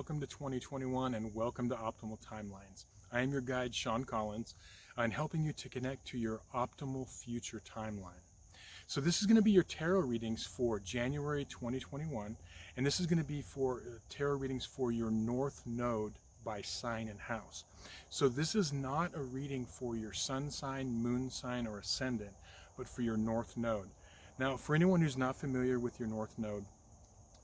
welcome to 2021 and welcome to Optimal Timelines. I am your guide, Sean Collins, and helping you to connect to your optimal future timeline. So this is going to be your tarot readings for January 2021, and this is going to be for tarot readings for your North Node by sign and house. So this is not a reading for your sun sign, moon sign, or ascendant, but for your North Node. Now, for anyone who's not familiar with your North Node,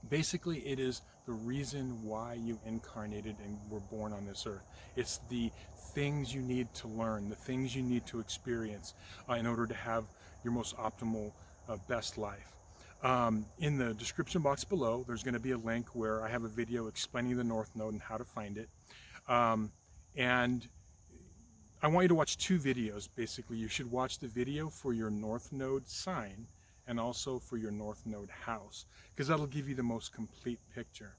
basically it is the reason why you incarnated and were born on this earth. It's the things you need to learn, the things you need to experience in order to have your most optimal, best life. In the description box below, there's going to be a link where I have a video explaining the North Node and how to find it. And I want you to watch two videos. Basically, you should watch the video for your North Node sign and also for your North Node house, because that'll give you the most complete picture.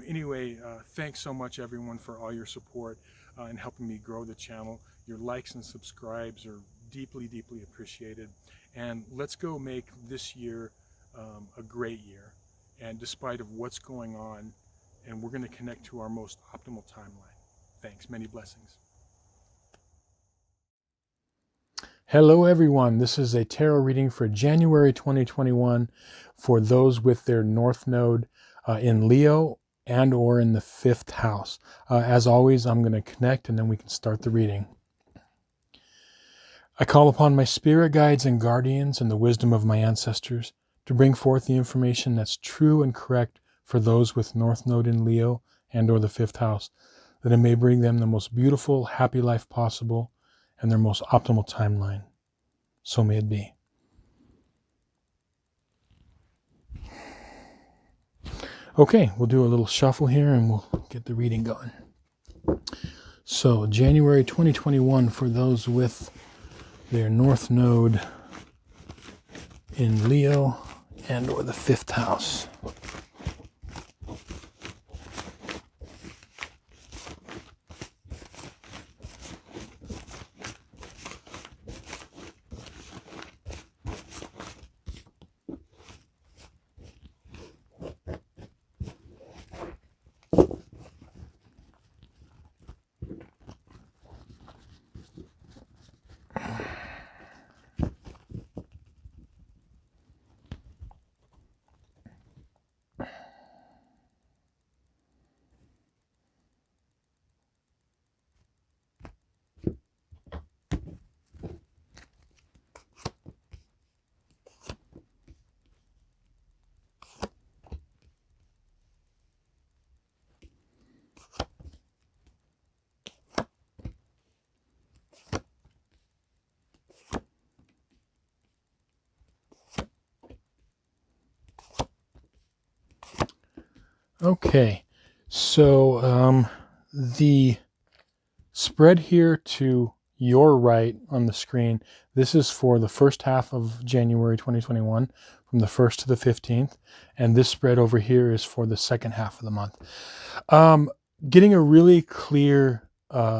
Anyway, thanks so much everyone for all your support and helping me grow the channel. Your likes and subscribes are deeply, deeply appreciated. And let's go make this year a great year. And despite of what's going on, and we're going to connect to our most optimal timeline. Thanks, many blessings. Hello everyone, this is a tarot reading for January 2021 for those with their North Node in Leo and or in the 5th house. As always, I'm going to connect and then we can start the reading. I call upon my spirit guides and guardians and the wisdom of my ancestors to bring forth the information that's true and correct for those with North Node in Leo and or the 5th house, that it may bring them the most beautiful, happy life possible and their most optimal timeline. So may it be. Okay, we'll do a little shuffle here and we'll get the reading going. So, January 2021 for those with their North Node in Leo and or the 5th house. Okay, so the spread here to your right on the screen, this is for the first half of January 2021, from the 1st to the 15th, and this spread over here is for the second half of the month. Getting a really clear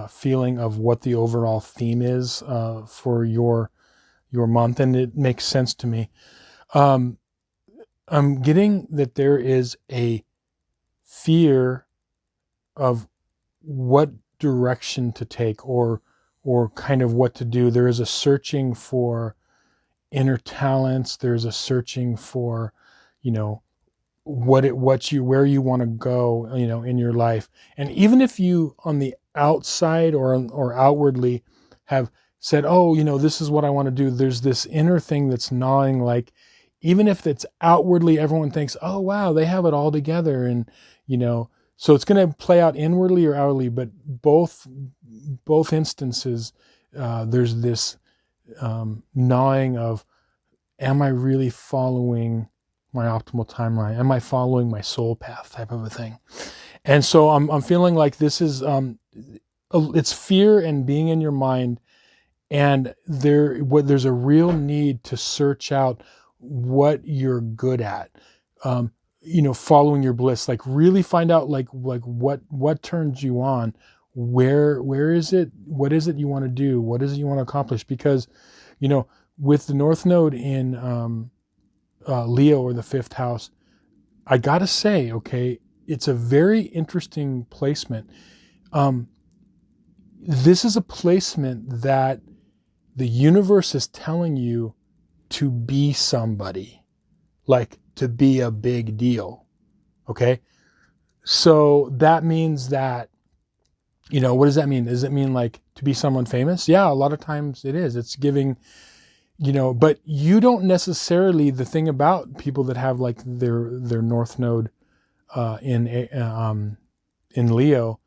feeling of what the overall theme is for your month, and it makes sense to me. I'm getting that there is a fear of what direction to take or kind of what to do. There is a searching for inner talents. There's a searching for, where you want to go, in your life. And even if you on the outside or outwardly have said, oh, this is what I want to do, there's this inner thing that's gnawing, like, even if it's outwardly, everyone thinks, oh, wow, they have it all together. And, so it's going to play out inwardly or outwardly, but both instances, there's this gnawing of, am I really following my optimal timeline? Am I following my soul path type of a thing? And so I'm feeling like this is, it's fear and being in your mind. And there's a real need to search out what you're good at, following your bliss, like really find out like what turns you on, where is it, what is it you want to do, what is it you want to accomplish? Because, with the North Node in Leo or the 5th house, I gotta say, okay, it's a very interesting placement. Um, this is a placement that the universe is telling you to be somebody, like to be a big deal. Okay. So that means that, what does that mean? Does it mean like to be someone famous? Yeah, a lot of times it is. It's giving, but you don't necessarily, the thing about people that have like their North Node in Leo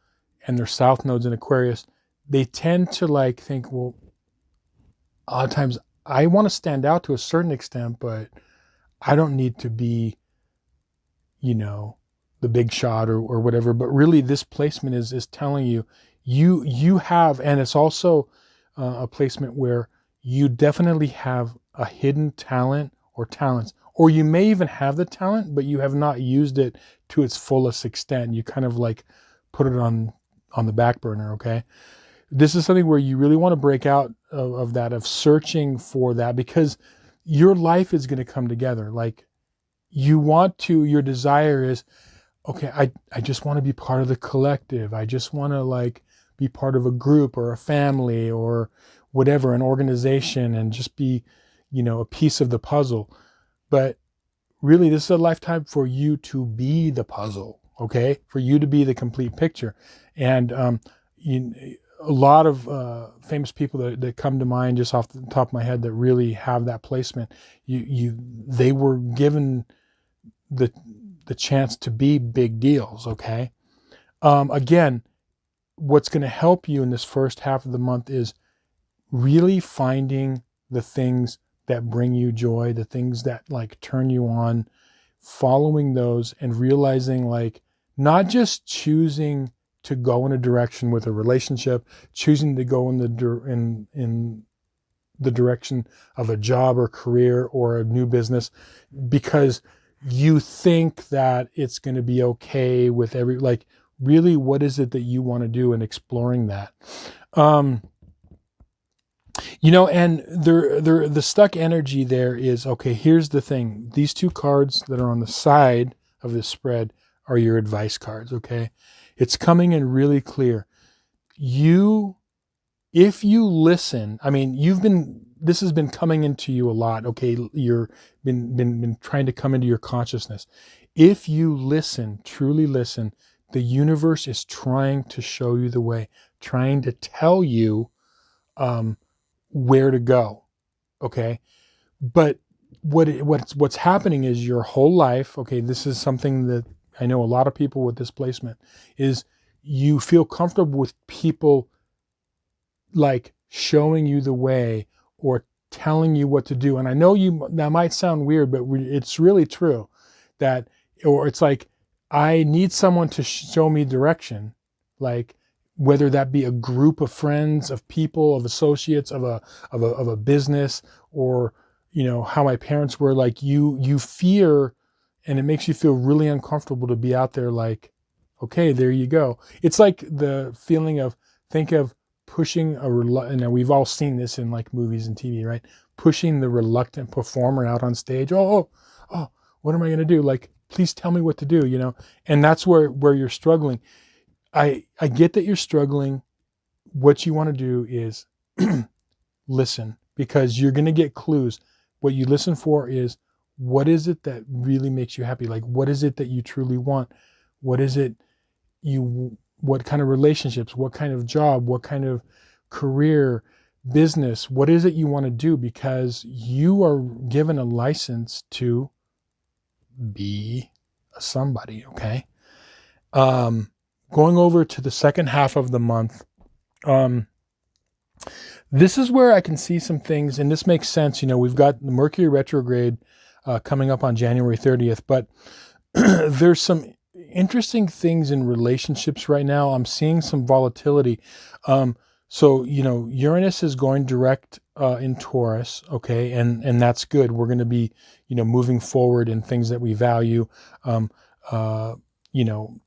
and their South nodes in Aquarius, they tend to like think, well, a lot of times I want to stand out to a certain extent, but I don't need to be, you know, the big shot or whatever. But really, this placement is telling you, you have, and it's also a placement where you definitely have a hidden talent or talents, or you may even have the talent, but you have not used it to its fullest extent. You kind of like put it on the back burner. Okay, this is something where you really want to break out of that, of searching for that, because your life is going to come together. Like your desire is, okay, I just want to be part of the collective. I just want to like be part of a group or a family or whatever, an organization, and just be, a piece of the puzzle. But really, this is a lifetime for you to be the puzzle, okay? For you to be the complete picture. And a lot of famous people that come to mind just off the top of my head that really have that placement, they were given the chance to be big deals, okay? Again, what's going to help you in this first half of the month is really finding the things that bring you joy, the things that like turn you on, following those and realizing like not just choosing to go in a direction with a relationship, choosing to go in the direction of a job or career or a new business because you think that it's going to be okay with really what is it that you want to do and exploring that. And the stuck energy there is, okay, here's the thing. These two cards that are on the side of this spread are your advice cards, okay? It's coming in really clear. If you listen, I mean, this has been coming into you a lot, okay? You're been trying to come into your consciousness. If you listen, truly listen, the universe is trying to show you the way, trying to tell you where to go, okay? But what's happening is your whole life, okay, this is something that I know a lot of people with this placement, is you feel comfortable with people like showing you the way or telling you what to do. And I know that might sound weird, but it's really true or it's like, I need someone to show me direction, like whether that be a group of friends, of people, of associates, of a business, or, how my parents were. Like you fear, and it makes you feel really uncomfortable to be out there like, okay, there you go. It's like the feeling of, think of pushing and we've all seen this in like movies and TV, right? Pushing the reluctant performer out on stage. Oh, what am I going to do? Like, please tell me what to do, and that's where you're struggling. I get that you're struggling. What you want to do is listen, because you're going to get clues. What you listen for is, what is it that really makes you happy? Like, what is it that you truly want? What is it what kind of relationships, what kind of job, what kind of career, business, what is it you want to do? Because you are given a license to be a somebody, okay? Going over to the second half of the month, this is where I can see some things, and this makes sense. We've got the Mercury retrograde coming up on January 30th, but there's some interesting things in relationships right now. I'm seeing some volatility. So, Uranus is going direct in Taurus, okay, and that's good. We're going to be, moving forward in things that we value, you know,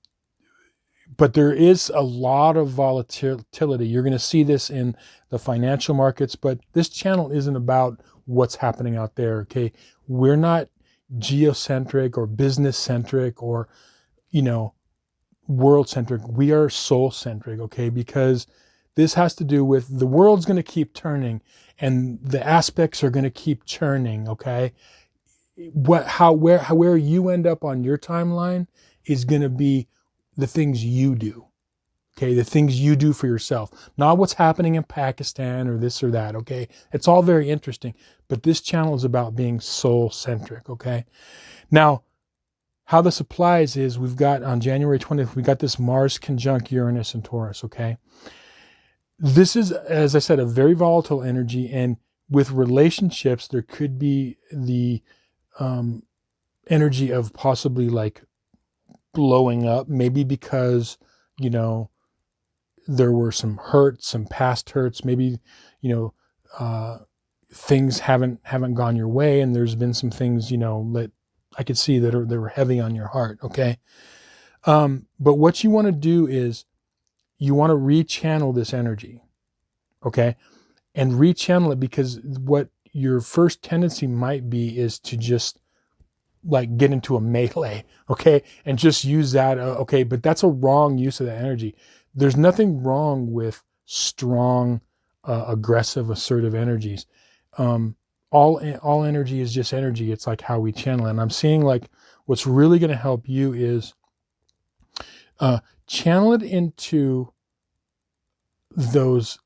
but there is a lot of volatility. You're going to see this in the financial markets, but this channel isn't about what's happening out there, okay? We're not geocentric or business centric or, world-centric. We are soul-centric, okay? Because this has to do with the world's going to keep turning and the aspects are going to keep churning, okay? Where you end up on your timeline is going to be the things you do. Okay, the things you do for yourself, not what's happening in Pakistan or this or that. Okay, it's all very interesting, but this channel is about being soul centric. Okay, now how this applies is we've got on January 20th, we got this Mars conjunct Uranus and Taurus. Okay, this is, as I said, a very volatile energy, and with relationships, there could be the energy of possibly like blowing up, maybe because, you know, there were some hurts, some past hurts, maybe, you know, things haven't gone your way, and there's been some things, you know, that I could see that were heavy on your heart. Okay. But what you want to do is you want to rechannel this energy. Okay. And rechannel it, because what your first tendency might be is to just like get into a melee, okay, and just use that, okay, but that's a wrong use of that energy. There's nothing wrong with strong, aggressive, assertive energies. All energy is just energy. It's like how we channel it. And I'm seeing like what's really going to help you is channel it into those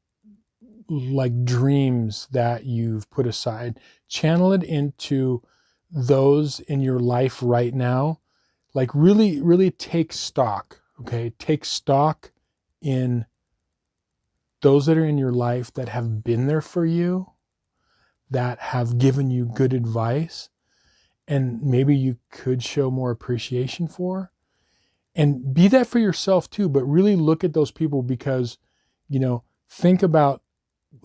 like dreams that you've put aside. Channel it into those in your life right now. Like really take stock. Okay, take stock in those that are in your life that have been there for you, that have given you good advice, and maybe you could show more appreciation for. And be that for yourself too, but really look at those people, because, you know, think about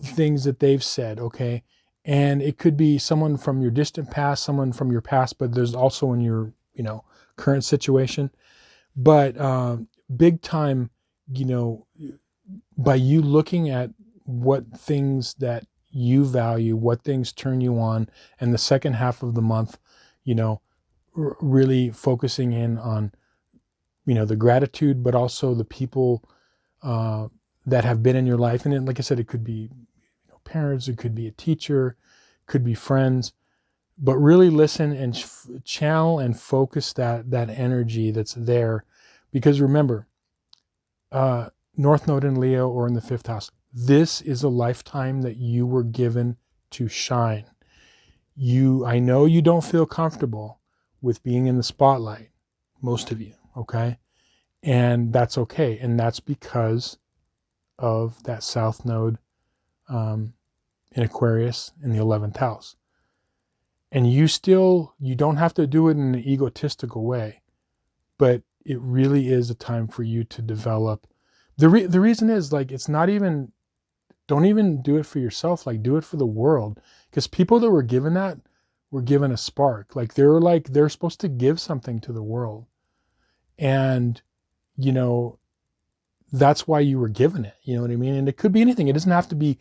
things that they've said, okay? And it could be someone from your distant past, someone from your past, but there's also in your, you know, current situation. But big time, you know, by you looking at what things that you value, what things turn you on, and the second half of the month, you know, really focusing in on, you know, the gratitude, but also the people that have been in your life. And then, like I said, it could be, you know, parents, it could be a teacher, could be friends, but really listen and channel and focus that energy that's there. Because remember, North Node in Leo or in the 5th house, this is a lifetime that you were given to shine. I know you don't feel comfortable with being in the spotlight, most of you, okay? And that's okay. And that's because of that South Node in Aquarius in the 11th house. And you don't have to do it in an egotistical way, but it really is a time for you to develop. The reason is, like, it's not even, don't even do it for yourself, like do it for the world. Because people that were given that were given a spark. Like they're supposed to give something to the world. And, you know, that's why you were given it. You know what I mean? And it could be anything. It doesn't have to be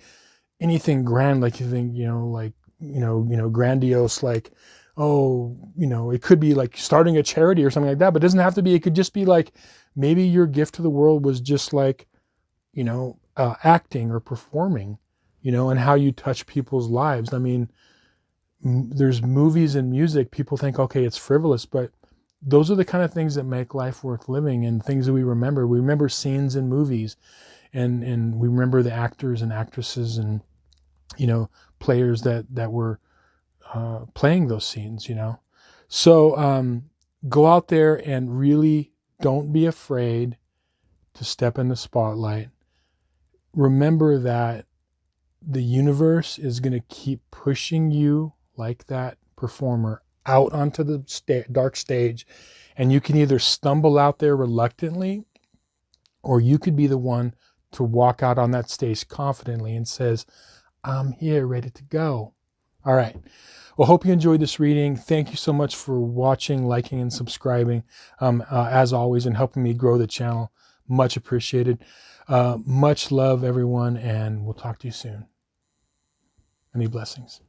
anything grand, like you think, you know, like, you know, grandiose, like, oh, you know, it could be like starting a charity or something like that, but it doesn't have to be. It could just be like, maybe your gift to the world was just like, you know, acting or performing, you know, and how you touch people's lives. I mean, there's movies and music, people think, okay, it's frivolous, but those are the kind of things that make life worth living, and things that we remember. We remember scenes in movies, and we remember the actors and actresses and, you know, players that were playing those scenes, you know. So go out there and really don't be afraid to step in the spotlight. Remember that the universe is going to keep pushing you like that performer out onto the dark stage, and you can either stumble out there reluctantly, or you could be the one to walk out on that stage confidently and says, I'm here, ready to go. All right. Well, hope you enjoyed this reading. Thank you so much for watching, liking, and subscribing, as always, and helping me grow the channel. Much appreciated. Much love, everyone, and we'll talk to you soon. Many blessings.